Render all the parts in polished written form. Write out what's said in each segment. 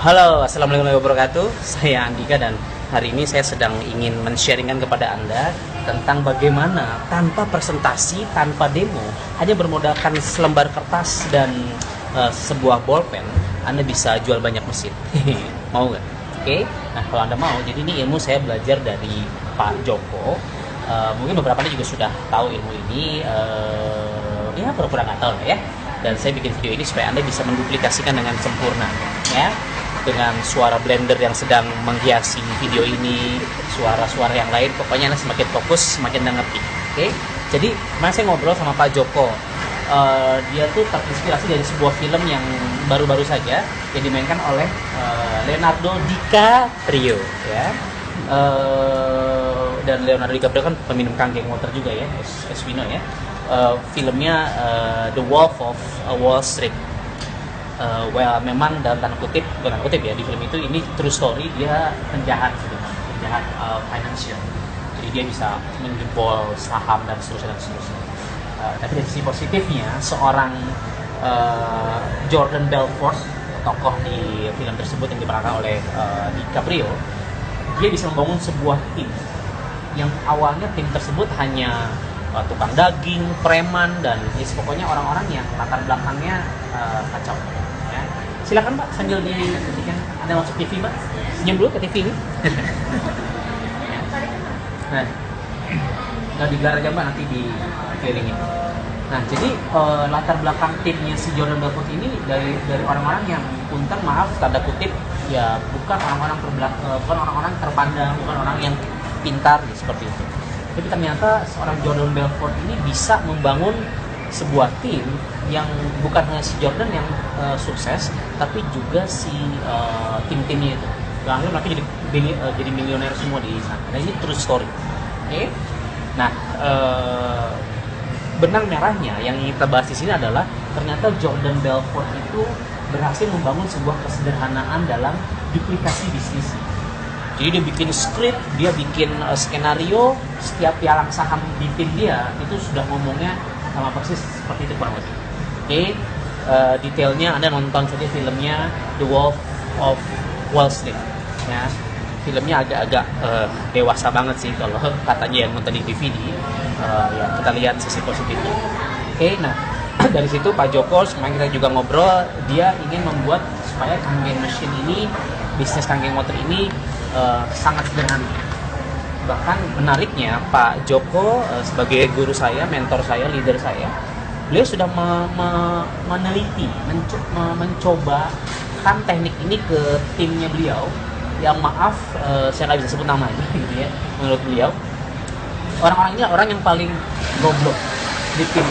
Halo, assalamualaikum warahmatullahi wabarakatuh. Saya Andika dan hari ini saya sedang ingin men-sharingkan kepada Anda tentang bagaimana tanpa presentasi, tanpa demo, hanya bermodalkan selembar kertas dan sebuah bolpen, Anda bisa jual banyak mesin. Mau nggak? Oke. Nah, kalau Anda mau, jadi ini ilmu saya belajar dari Pak Joko. Mungkin beberapa Anda juga sudah tahu ilmu ini. Ya, pura-pura nggak tahu lah ya. Dan saya bikin video ini supaya Anda bisa menduplikasikan dengan sempurna, ya. Dengan suara blender yang sedang menghiasi video ini, suara-suara yang lain, pokoknya Anda semakin fokus, semakin Anda ngerti. Oke? Jadi, kemarin saya ngobrol sama Pak Joko. Dia tuh terinspirasi dari sebuah film yang baru-baru saja yang dimainkan oleh Leonardo DiCaprio, ya. Dan Leonardo DiCaprio kan peminum kanggeng water juga ya, as we know ya. Filmnya The Wolf of Wall Street. Memang dalam tanda kutip, bukan tanda kutip ya, di film itu ini true story, dia penjahat sebenarnya, penjahat financial. Jadi dia bisa menjebol saham dan seterusnya. Tapi dari sisi positifnya, seorang Jordan Belfort, tokoh di film tersebut yang diperankan oleh DiCaprio, dia bisa membangun sebuah tim yang awalnya tim tersebut hanya tukang daging, preman, dan pokoknya orang-orang yang latar belakangnya kacau. Ya. Silakan Pak, sambil diperhatikan Anda masuk TV Pak, senyum dulu ke TV ini. Nah, nggak digelar aja Mbak, nanti di clearingin. Nah, jadi latar belakang timnya si Jordan Belfort ini dari orang-orang yang punten, maaf tanda kutip, ya bukan orang-orang terpandang, bukan orang yang pintar ya, seperti itu. Tapi ternyata seorang Jordan Belfort ini bisa membangun sebuah tim yang bukan hanya si Jordan yang sukses, tapi juga si tim-timnya itu. Akhirnya mereka jadi milioner semua di sana. Nah, ini true story. Oke? Nah, benang merahnya yang kita bahas di sini adalah ternyata Jordan Belfort itu berhasil membangun sebuah kesederhanaan dalam duplikasi bisnis. Jadi dia bikin skrip, dia bikin skenario, setiap pialang saham di tim dia itu sudah ngomongnya sama persis seperti itu kurang lebih. Oke, detailnya Anda nonton saja filmnya The Wolf of Wall Street. Ya, filmnya agak-agak dewasa banget sih kalau katanya yang nonton di DVD. Ya kita lihat sisi positifnya. Oke, nah dari situ Pak Joko, kemarin kita juga ngobrol, dia ingin membuat supaya kangen mesin ini, bisnis kangen motor ini sangat sederhana. Bahkan menariknya Pak Joko sebagai guru saya, mentor saya, leader saya, beliau sudah meneliti, mencoba kan teknik ini ke timnya beliau. Yang maaf, saya nggak bisa sebut namanya, gitu ya. Menurut beliau, orang-orang ini orang yang paling goblok di tim.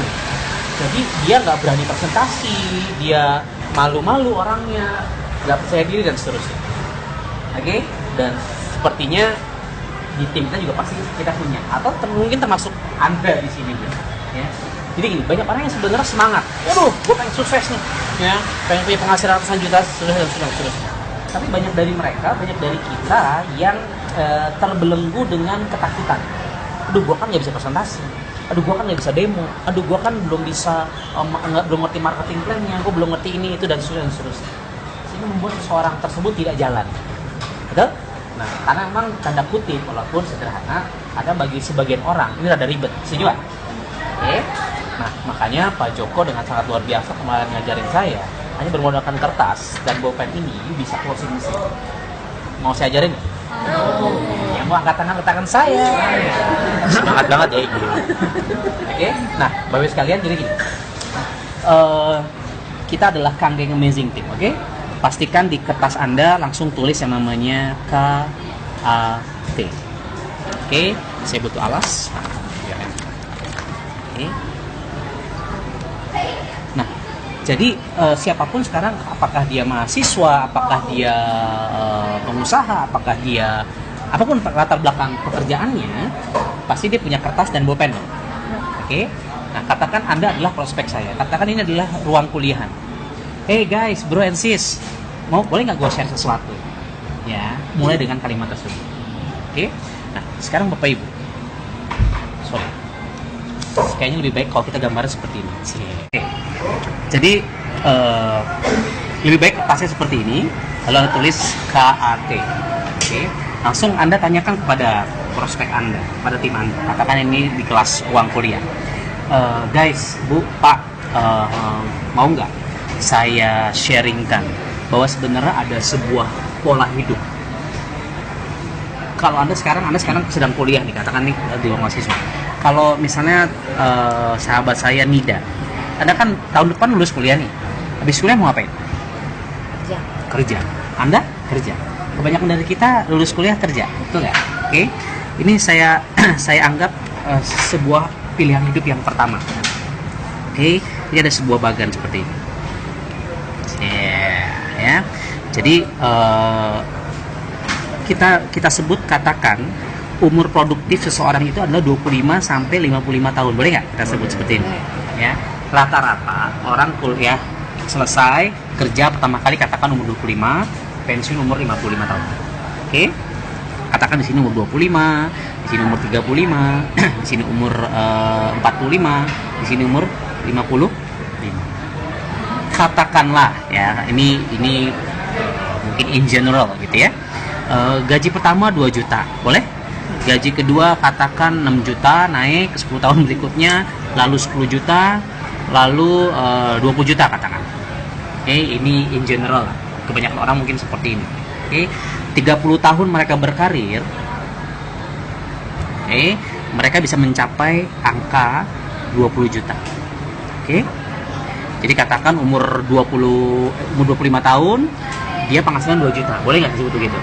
Jadi dia nggak berani presentasi, dia malu-malu orangnya, nggak percaya diri dan seterusnya. Oke? Dan sepertinya di tim kita juga pasti kita punya, atau mungkin termasuk Anda di sini, ya. Jadi gini, banyak orang yang sebenarnya semangat, waduh, gue pengen sukses nih, ya, pengen punya penghasilan ratusan juta, sudah. Tapi banyak dari mereka, banyak dari kita yang terbelenggu dengan ketakutan. Aduh, gue kan nggak bisa presentasi, aduh, gue kan nggak bisa demo, aduh, gue kan belum bisa, belum ngerti marketing plan-nya, gue belum ngerti ini itu dan seterusnya. Ini membuat seseorang tersebut tidak jalan. Betul? Nah, karena memang tanda kutip, walaupun sederhana, ada bagi sebagian orang ini rada ribet, setuju nggak? Oke. Nah, makanya Pak Joko dengan sangat luar biasa kemarin ngajarin saya, hanya bermodalkan kertas dan bolpen ini bisa closing mesin. Mau saya ajarin? Yang mau angkat tangan saya. Semangat banget ya ini. Oke. Nah, Bapak sekalian, jadi gini. Kita adalah Kanggeng Amazing Team, oke? Pastikan di kertas Anda langsung tulis yang namanya KAT. Oke, saya butuh alas. Oke. Nah, jadi siapapun sekarang, apakah dia mahasiswa, apakah dia pengusaha, apakah dia apapun latar belakang pekerjaannya, pasti dia punya kertas dan bolpen. Oke. Nah, katakan Anda adalah prospek saya. Katakan ini adalah ruang kuliahan. Hey guys, bro and sis, boleh nggak gue share sesuatu? Ya, mulai dengan kalimat tersebut. Oke? Nah, sekarang Bapak Ibu, sorry, kayaknya lebih baik kalau kita gambar seperti ini. Oke. Jadi lebih baik kertasnya seperti ini. lalu Anda tulis KAT. Oke, langsung Anda tanyakan kepada prospek Anda, pada tim Anda. Katakan ini di kelas uang kuliah. Guys, Bu, Pak, mau nggak saya sharingkan bahwa sebenarnya ada sebuah pola hidup. Kalau Anda sekarang sedang kuliah nih, katakan nih di ruang mahasiswa. Kalau misalnya sahabat saya Nida, Anda kan tahun depan lulus kuliah nih. Habis kuliah mau ngapain? Kerja. Anda kerja. Kebanyakan dari kita lulus kuliah kerja, betul nggak? Oke. Ini saya anggap sebuah pilihan hidup yang pertama. Oke, ini ada sebuah bagan seperti ini. Ya. Jadi kita sebut, katakan umur produktif seseorang itu adalah 25 sampai 55 tahun. Boleh nggak kita sebut seperti ini? Ya. Rata-rata orang kuliah selesai kerja pertama kali katakan umur 25, pensiun umur 55 tahun. Oke? Katakan di sini umur 25, di sini umur 35, di sini umur 45, di sini umur 55. Katakanlah ya, ini mungkin in general gitu ya. Gaji pertama 2 juta, boleh? Gaji kedua katakan 6 juta, naik ke 10 tahun berikutnya, lalu 10 juta, lalu 20 juta katakan. Oke, ini in general. Kebanyakan orang mungkin seperti ini. Oke, 30 tahun mereka berkarir, mereka bisa mencapai angka 20 juta. Oke. Jadi katakan umur 25 tahun, dia penghasilan 2 juta. Boleh nggak disebut begitu?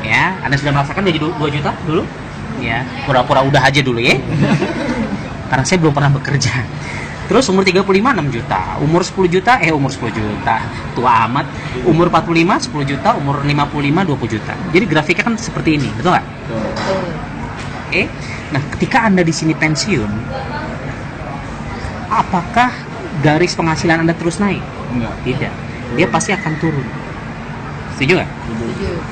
Ya, Anda sudah merasakan gaji 2 juta dulu? Ya, pura-pura udah aja dulu ya. Karena saya belum pernah bekerja. Terus umur 35 6 juta, umur 10 juta, umur 10 juta, tua amat. Umur 45 10 juta, umur 55 20 juta. Jadi grafiknya kan seperti ini, betul nggak? Oke. Nah, ketika Anda di sini pensiun, apakah garis penghasilan Anda terus naik? Enggak. Tidak. Dia pasti akan turun. Setuju nggak? Setuju.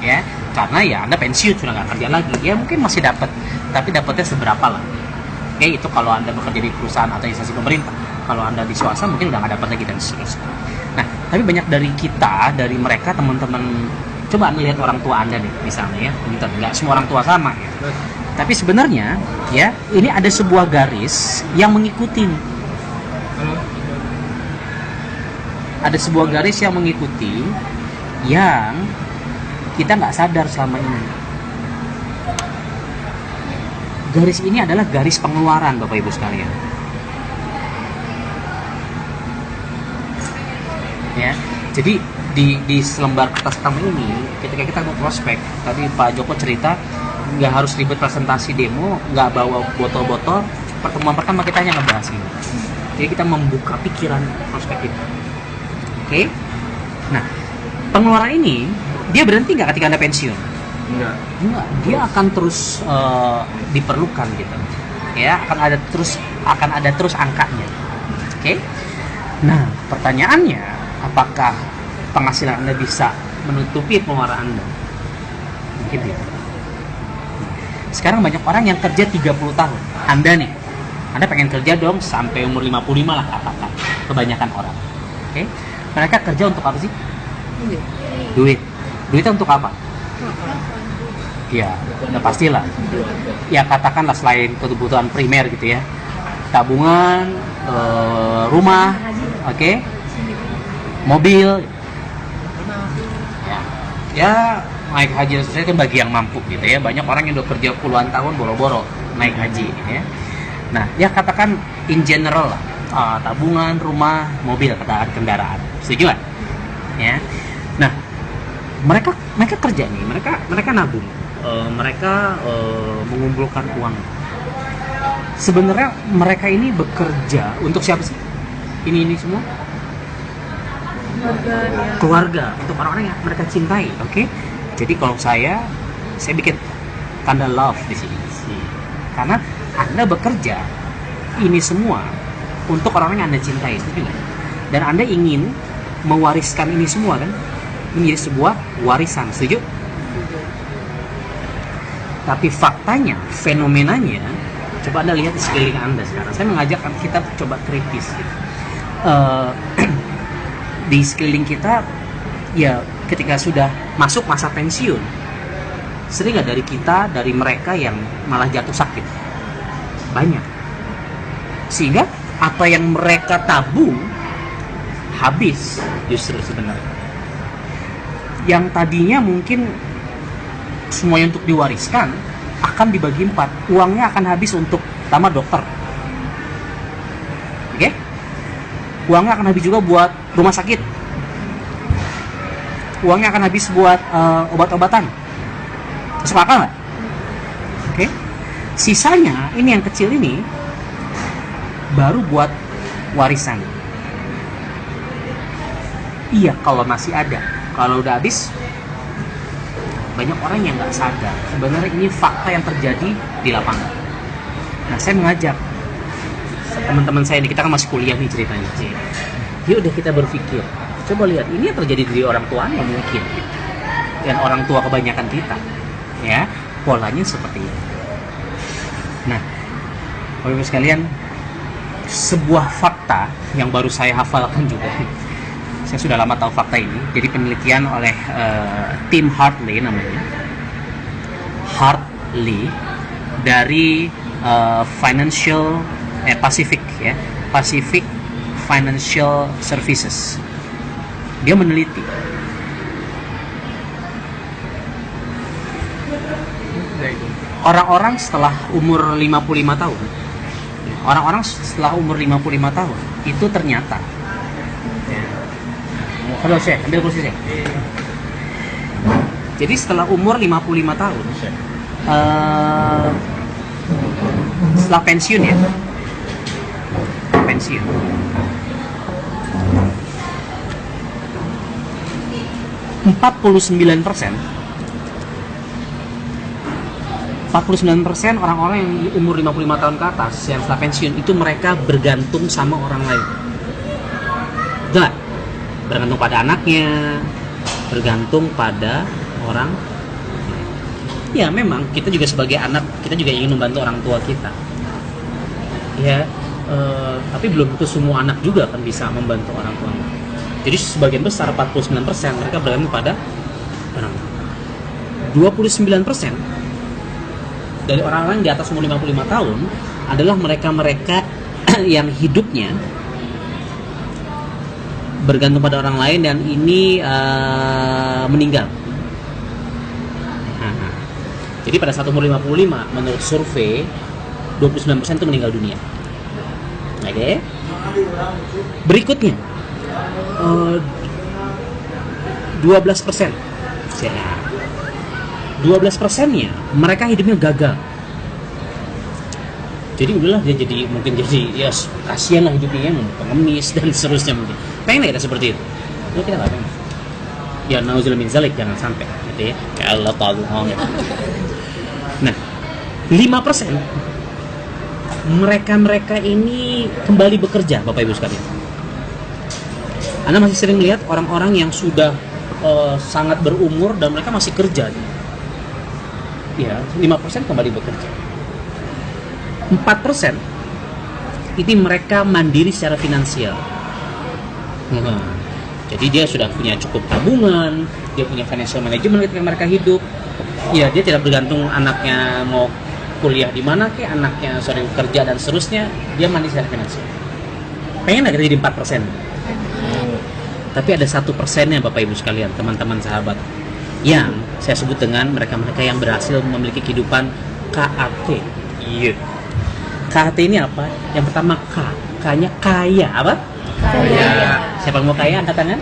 Ya, karena ya Anda pensiun sudah nggak kerja lagi. Ya mungkin masih dapat, tapi dapatnya seberapa lah. Oke, itu kalau Anda bekerja di perusahaan atau instansi pemerintah. Kalau Anda di swasta mungkin udah nggak dapat lagi dan seterusnya. Nah, tapi banyak dari kita, dari mereka teman-teman, coba Anda lihat orang tua Anda nih, misalnya ya, nggak semua orang tua sama ya. Tapi sebenarnya ya, ini ada sebuah garis yang mengikuti. Ada sebuah garis yang mengikuti yang kita nggak sadar selama ini. Garis ini adalah garis pengeluaran, Bapak Ibu sekalian. Ya, jadi di selembar kertas hitam ini, ketika kita mau prospek, tadi Pak Joko cerita nggak harus ribet presentasi demo, nggak bawa botol-botol. Pertemuan pertama kita hanya ngebahas ini. Jadi kita membuka pikiran prospek kita. Oke? Nah, pengeluaran ini dia berhenti nggak ketika Anda pensiun? Enggak, dia akan terus diperlukan gitu. Ya, akan ada terus angkanya. Oke? Nah, pertanyaannya, apakah penghasilan Anda bisa menutupi pengeluaran Anda? Mungkin tidak. Sekarang banyak orang yang kerja 30 tahun. Anda pengen kerja dong sampai umur 55 lah katakan. Kebanyakan orang. Oke? Mereka kerja untuk apa sih? Duit. Duitnya untuk apa? Ya, udah pastilah. Ya, katakanlah selain kebutuhan primer gitu ya. Tabungan, rumah, oke? Mobil. Ya, naik haji saya kan bagi yang mampu gitu ya. Banyak orang yang udah kerja puluhan tahun boro-boro naik haji gitu ya. Nah, ya katakan in general lah. Tabungan, rumah, mobil, katakan kendaraan. Setuju nggak? Ya. Nah, mereka kerja nih, mereka nabung. Mereka mengumpulkan uang. Sebenarnya mereka ini bekerja untuk siapa sih? Ini semua? Keluarga, untuk orang-orang yang mereka cintai, oke? Jadi kalau saya bikin tanda love di sini. Karena Anda bekerja ini semua untuk orang-orang yang Anda cintai, setuju nggak? Dan Anda ingin mewariskan ini semua kan? Ini jadi sebuah warisan, setuju? Tapi faktanya, fenomenanya, coba Anda lihat di sekeliling Anda sekarang. Saya mengajak kita coba kritis gitu. Di sekeliling kita, ya ketika sudah masuk masa pensiun, sering nggak dari mereka yang malah jatuh sakit? Banyak. Sehingga apa yang mereka tabung habis justru sebenarnya. Yang tadinya mungkin semuanya untuk diwariskan akan dibagi 4. Uangnya akan habis untuk pertama dokter. Oke? Uangnya akan habis juga buat rumah sakit. Uangnya akan habis buat obat-obatan. Masuk akal nggak? Oke? Sisanya, ini yang kecil ini, baru buat warisan. Iya, kalau masih ada. Kalau udah habis, banyak orang yang nggak sadar. Sebenarnya ini fakta yang terjadi di lapangan. Nah, saya mengajak teman-teman saya ini, kita kan masih kuliah nih ceritanya. Yuk udah kita berpikir, coba lihat, ini yang terjadi di orang tuanya mungkin. Dan orang tua kebanyakan kita. Ya, polanya seperti itu. Nah, Bapak-Ibu sekalian, sebuah fakta yang baru saya hafalkan juga. Saya sudah lama tahu fakta ini. Jadi penelitian oleh tim Hartley namanya. Hartley dari Pacific ya, Pacific Financial Services. Dia meneliti orang-orang setelah umur 55 tahun. Orang-orang setelah umur 55 tahun itu ternyata, halo Syekh, ambil kursi Syekh. Jadi setelah umur 55 tahun, setelah pensiun ya, pensiun, 49% orang-orang yang umur 55 tahun ke atas yang setelah pensiun itu mereka bergantung sama orang lain. Enggak, bergantung pada anaknya, bergantung pada orang. Ya memang kita juga sebagai anak, kita juga ingin membantu orang tua kita. Ya, tapi belum tentu semua anak juga kan bisa membantu orang tua. Jadi sebagian besar 49% mereka bergantung pada orang. 29% dari orang-orang di atas umur 55 tahun adalah mereka-mereka yang hidupnya bergantung pada orang lain dan ini meninggal. Jadi pada saat umur 55 menurut survei 29% itu meninggal dunia. Oke. Berikutnya 12%. Ya. 12%-nya mereka hidupnya gagal. Jadi udahlah dia mungkin jadi ya kasihan lah hidupnya, pengemis dan seterusnya mungkin. Pengen nggak kita seperti itu? Itu kita nggak pengen. Ya nauzubillah min zalik, jangan sampai gitu ya. Kayak Allah tahu ya. Nah, 5% mereka ini kembali bekerja, Bapak Ibu sekalian. Anda masih sering lihat orang-orang yang sudah sangat berumur dan mereka masih kerja. Ya, 5% kembali bekerja. 4% ini mereka mandiri secara finansial. Jadi dia sudah punya cukup tabungan, dia punya financial management ketika mereka hidup. Ya, dia tidak bergantung anaknya mau kuliah di mana, anaknya sering kerja dan seterusnya, dia mandiri secara finansial. Pengen nggak kita jadi 4%? Tapi ada 1%-nya Bapak Ibu sekalian, teman-teman sahabat, yang saya sebut dengan mereka-mereka yang berhasil memiliki kehidupan KAT. Iya. KAT ini apa? Yang pertama K-nya kaya. Apa? Kaya. Siapa yang mau kaya angkat tangan?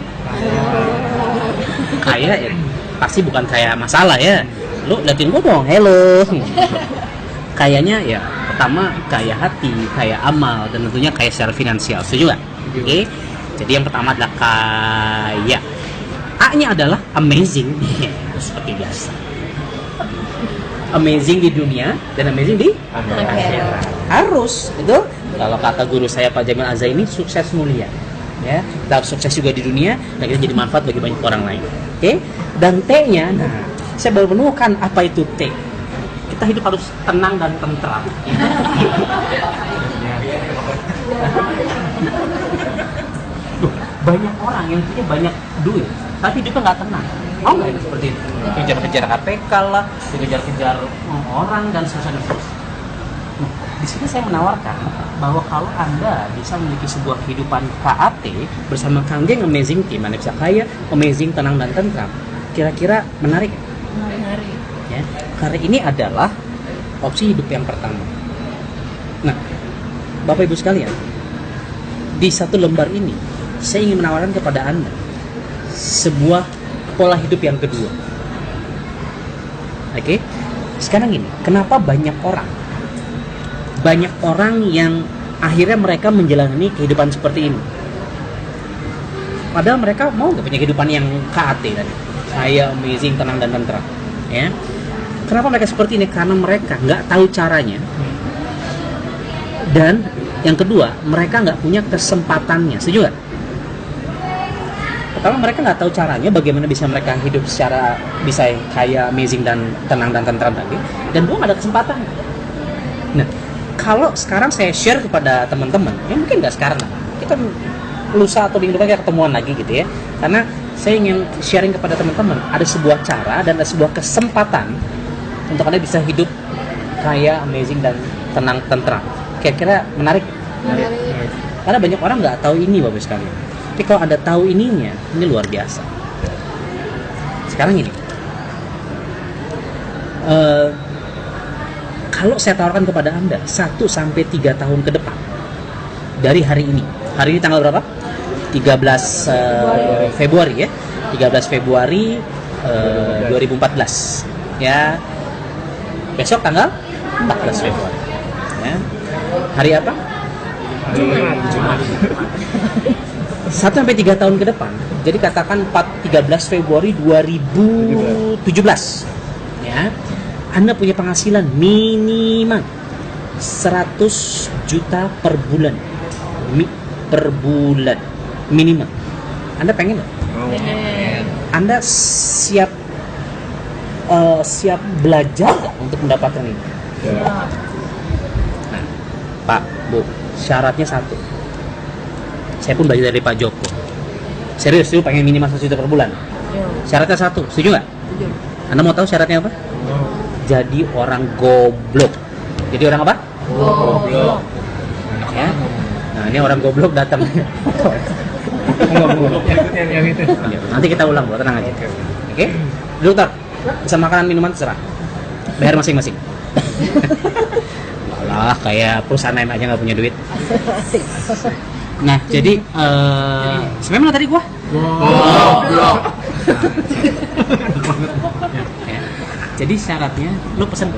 Kaya ya, pasti bukan kaya masalah ya. Lu liatin gua dong, hello. Kayanya ya pertama kaya hati, kaya amal, dan tentunya kaya secara finansial. Setuju nggak? Oke. Jadi yang pertama adalah kaya. A-nya adalah amazing, seperti biasa. Amazing di dunia dan amazing di akhirat. Harus, betul? Kalau kata guru saya Pak Jamil Azaini, sukses mulia. Ya, kita harus sukses juga di dunia dan kita jadi manfaat bagi banyak orang lain. Oke? Dan T-nya, nah, saya baru menemukan apa itu T. Kita hidup harus tenang dan tentram. Duh, banyak orang yang punya banyak duit, tapi hidupnya nggak tenang. Mau nggak itu seperti itu? Kejar-kejar KPK lah, kejar-kejar orang dan seterusnya. Nah, di sini saya menawarkan bahwa kalau Anda bisa memiliki sebuah kehidupan KAT bersama Kang Geng Amazing Team, Anda bisa kaya, amazing, tenang dan tentram. Kira-kira menarik? Menarik. Ya, karena ini adalah opsi hidup yang pertama. Nah, Bapak Ibu sekalian, di satu lembar ini saya ingin menawarkan kepada Anda sebuah pola hidup yang kedua. Oke? Sekarang ini, kenapa banyak orang yang akhirnya mereka menjalani kehidupan seperti ini? Padahal mereka mau nggak punya kehidupan yang KAT tadi, saya amazing, tenang dan tentram. Ya, kenapa mereka seperti ini? Karena mereka nggak tahu caranya. Dan yang kedua, mereka nggak punya kesempatannya. Setuju nggak? Pertama, mereka nggak tahu caranya bagaimana bisa mereka hidup secara bisa kaya, amazing dan tenang dan tentram tadi. Dan dua, nggak ada kesempatan. Nah, kalau sekarang saya share kepada teman-teman, ya mungkin nggak sekarang lah, kita lusa atau minggu depan kita ketemuan lagi gitu ya. Karena saya ingin sharing kepada teman-teman, ada sebuah cara dan ada sebuah kesempatan untuk Anda bisa hidup kaya, amazing dan tenang tentram. Kira-kira menarik? Karena banyak orang nggak tahu ini, Bapak sekalian. Tapi kalau Anda tahu ininya, ini luar biasa. Sekarang ini, kalau saya tawarkan kepada Anda 1-3 tahun ke depan dari hari ini tanggal berapa? 13 Februari ya, 13 Februari 2014 ya. Besok tanggal 14 Februari ya. Hari apa? Jumat. 1-3 tahun ke depan. Jadi katakan 13 Februari 2017 ya. Anda punya penghasilan minimal 100 juta per bulan. Per bulan minimal. Anda pengen nggak? Anda siap belajar nggak untuk mendapatkan ini? Nah, Pak, Bu, syaratnya satu. Saya pun belajar dari Pak Joko. Serius, lu pengen minimal 1 juta per bulan? Syaratnya satu, setuju nggak? Setuju. Anda mau tahu syaratnya apa? Jadi orang goblok. Jadi orang apa? Goblok. Ya. Nah, ini orang goblok datang. yang itu. Nanti kita ulang, Bu, tenang aja. Oke? Dokter, bisa makanan minuman terserah. Bayar masing-masing. Alah, kayak perusahaan lain aja nggak punya duit. Nah, jadi sebenarnya mana tadi gua? Goblok. Ya. Jadi syaratnya, lu pesen.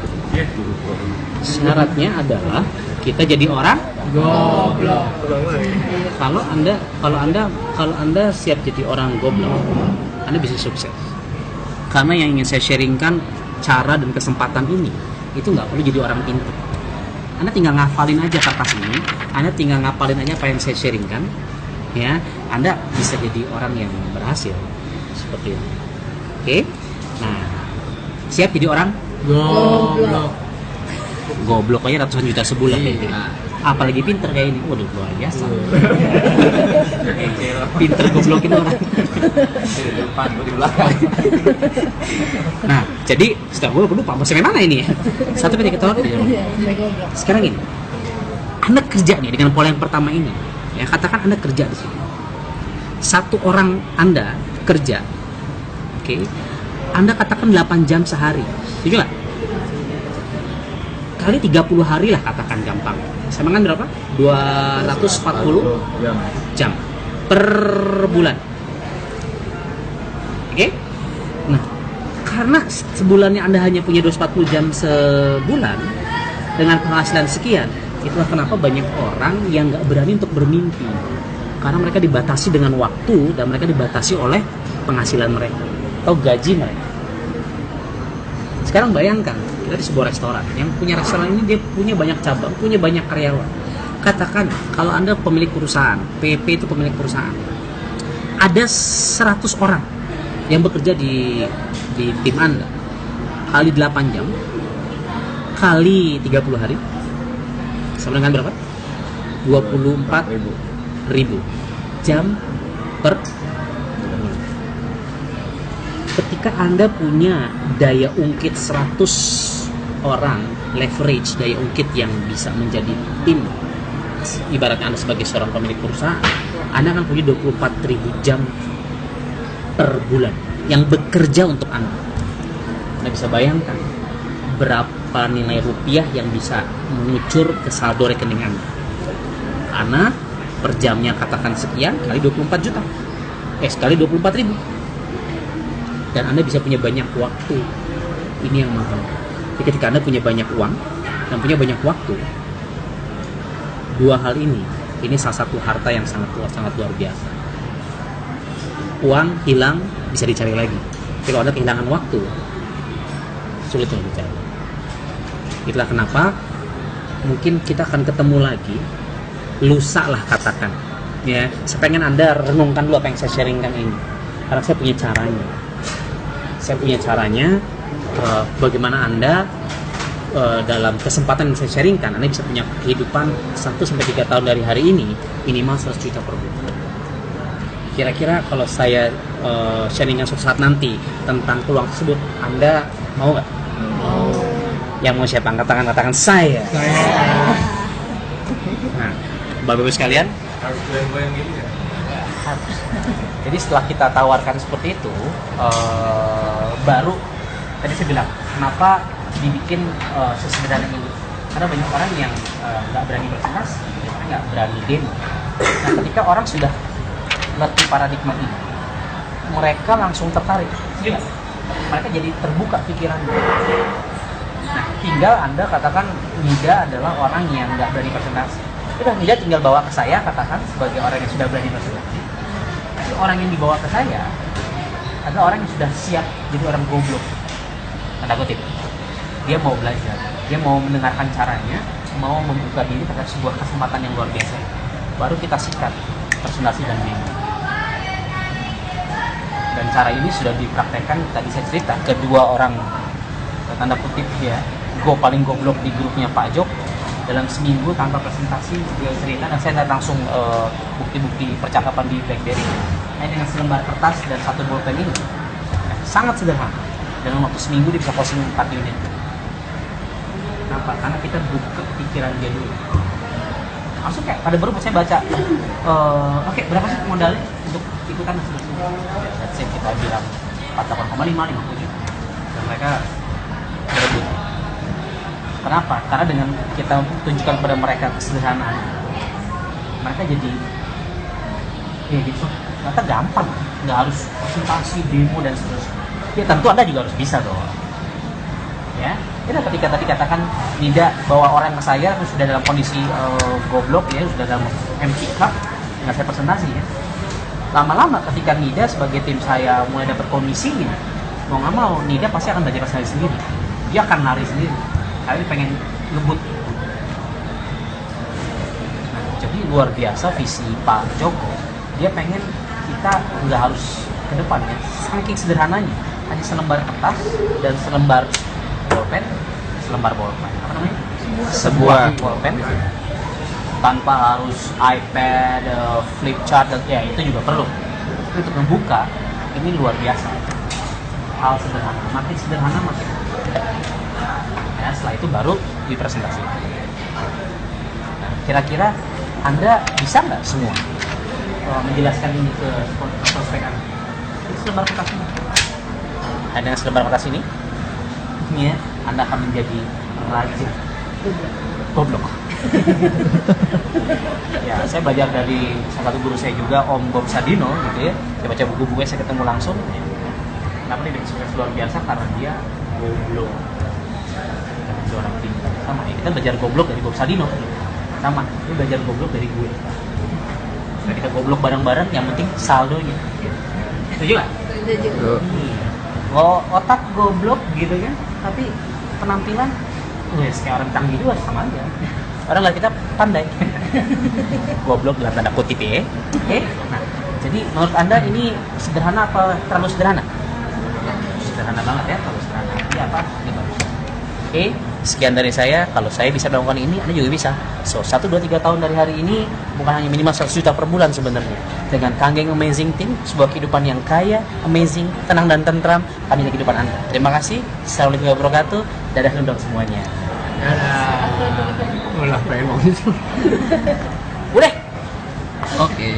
Syaratnya adalah kita jadi orang Goblok. Kalau anda siap jadi orang goblok, Anda bisa sukses. Karena yang ingin saya sharingkan cara dan kesempatan ini, itu nggak perlu jadi orang pintar. Anda tinggal ngafalin aja kertas ini, Anda tinggal ngafalin aja apa yang saya sharingkan, ya. Anda bisa jadi orang yang berhasil seperti itu. Oke? Nah, siap jadi orang Goblok. goblok aja ratusan juta sebulan kayak gitu. Apalagi pinter kayak ini, waduh luar biasa. Pinter goblokin orang. Di depan, di belakang. Nah, jadi sudah gue lupa masih mana ini ya. 1-3 tahun. Sekarang ini, Anda kerja nih dengan pola yang pertama ini. Ya, katakan Anda kerja di sini. Satu orang Anda kerja, oke? Anda katakan 8 jam sehari, setuju nggak? Kali 30 hari lah katakan gampang. Sama kan berapa? 240 jam per bulan. Oke? Nah, karena sebulannya Anda hanya punya 240 jam sebulan dengan penghasilan sekian, itulah kenapa banyak orang yang nggak berani untuk bermimpi. Karena mereka dibatasi dengan waktu dan mereka dibatasi oleh penghasilan mereka atau gaji mereka. Sekarang bayangkan, kita di sebuah restoran. Yang punya restoran ini dia punya banyak cabang, punya banyak karyawan. Katakan, kalau Anda pemilik perusahaan, PP itu pemilik perusahaan. Ada 100 orang yang bekerja di tim Anda. Kali 8 jam, kali 30 hari, sama dengan berapa? 24.000 jam per bulan. Ketika Anda punya daya ungkit 100 orang, leverage daya ungkit yang bisa menjadi tim, ibaratnya Anda sebagai seorang pemilik perusahaan, Anda akan punya 24.000 jam per bulan yang bekerja untuk Anda. Anda bisa bayangkan berapa nilai rupiah yang bisa mengucur ke saldo rekening Anda. Karena per jamnya katakan sekian kali 24 juta. Sekali 24.000. Dan Anda bisa punya banyak waktu. Ini yang mahal. Jadi ketika Anda punya banyak uang dan punya banyak waktu, dua hal ini salah satu harta yang sangat luar biasa. Uang hilang bisa dicari lagi. Kalau Anda kehilangan waktu, sulit untuk dicari. Itulah kenapa mungkin kita akan ketemu lagi lusa lah katakan. Ya, saya pengen Anda renungkan dulu apa yang saya sharingkan ini. Karena saya punya caranya. Saya punya caranya bagaimana Anda dalam kesempatan yang saya sharingkan, Anda bisa punya kehidupan 1-3 tahun dari hari ini minimal 100 juta per bulan. Kira-kira kalau saya sharingkan suatu saat nanti tentang peluang tersebut, Anda mau nggak? Mau. Yang mau siapa? Angkat tangan, katakan saya. Nah, Bapak-Ibu sekalian, Harus goyang-goyang gitu ya? harus. Jadi setelah kita tawarkan seperti itu, baru tadi saya bilang kenapa dibikin sesederhana ini. Karena banyak orang yang nggak berani presentasi, nggak berani demo. Nah, ketika orang sudah ngerti paradigma ini, mereka langsung tertarik. Gila. Mereka jadi terbuka pikirannya. Nah, tinggal Anda katakan Nida adalah orang yang nggak berani presentasi. Udah, Nida tinggal bawa ke saya, katakan sebagai orang yang sudah berani presentasi. Tapi orang yang dibawa ke saya adalah orang yang sudah siap jadi orang goblok. Tanda kutip. Dia mau belajar, dia mau mendengarkan caranya, mau membuka diri terhadap sebuah kesempatan yang luar biasa. Baru kita sikat presentasi dan demo. Dan cara ini sudah dipraktekkan, tadi saya cerita, kedua orang tanda kutip ya, paling goblok di grupnya Pak Jok. Dalam seminggu tanpa presentasi dia cerita, dan saya lihat langsung bukti-bukti percakapan di BlackBerry. Hanya dengan selembar kertas dan satu bolpen ini, sangat sederhana. Dalam waktu seminggu dia bisa posting 4 unit. Kenapa? Karena kita buka pikiran dia dulu. Langsung kayak pada baru saya baca, oke, berapa sih modalnya untuk ikutan dan sebagainya. Dan saya kita bilang 48,5, 50 juta. Dan mereka berebut. Kenapa? Karena dengan kita tunjukkan kepada mereka kesederhanaan, mereka jadi ya gitu, ternyata gampang, nggak harus presentasi, demo dan seterusnya. Ya tentu Anda juga harus bisa dong. Ya, ketika tadi katakan Nida bawa orang ke saya terus sudah dalam kondisi goblok ya, sudah dalam empty cup, nggak saya presentasi ya. Lama-lama ketika Nida sebagai tim saya mulai dapat komisinya, mau nggak mau Nida pasti akan belajar presentasi sendiri. Dia akan lari sendiri. Kali pengen ngebut. Nah, jadi luar biasa visi Pak Joko. Dia pengen kita nggak harus ke depan ya. Saking sederhananya, hanya selembar kertas dan selembar bolpen. Apa namanya? Sebuah bolpen. Tanpa harus iPad, flip chart, ya itu juga perlu. Tapi untuk membuka ini luar biasa. Hal sederhana, makin sederhana makin. Ya, setelah itu baru dipresentasi. Nah, kira-kira Anda bisa nggak semua menjelaskan ini ke prospek Anda? Ini selembar kertas ini. Nah, dengan selembar kertas ini, ya, Anda akan menjadi raja goblok. Ya, saya belajar dari salah satu guru saya juga, Om Bob Sadino, gitu ya. Saya baca buku-bukunya, saya ketemu langsung. Ya. Kenapa dia sukses luar biasa? Karena dia goblok. Orang pintar sama ya, kita belajar goblok dari Bob Sadino sama, dia belajar goblok dari gue. Nah, kita goblok bareng-bareng, yang penting saldonya. Setuju nggak? Setuju. Oh, otak goblok gitu kan, tapi penampilan kayak orang canggih juga sama aja. Orang lihat kita pandai. Goblok dalam tanda kutip ya. Oke. Nah, jadi menurut Anda ini sederhana apa terlalu sederhana? Sederhana banget ya, terlalu sederhana. Ini apa? Ini bagus. Oke, sekian dari saya. Kalau saya bisa melakukan ini, Anda juga bisa. So, 1, 2, 3 tahun dari hari ini bukan hanya minimal 100 juta per bulan sebenarnya. Dengan Kanggeng Amazing Team, sebuah kehidupan yang kaya, amazing, tenang dan tentram, kami di kehidupan Anda. Terima kasih. Assalamualaikum warahmatullahi wabarakatuh. Dadah dong semuanya. Ulah pengen mau itu. Udah. Oke.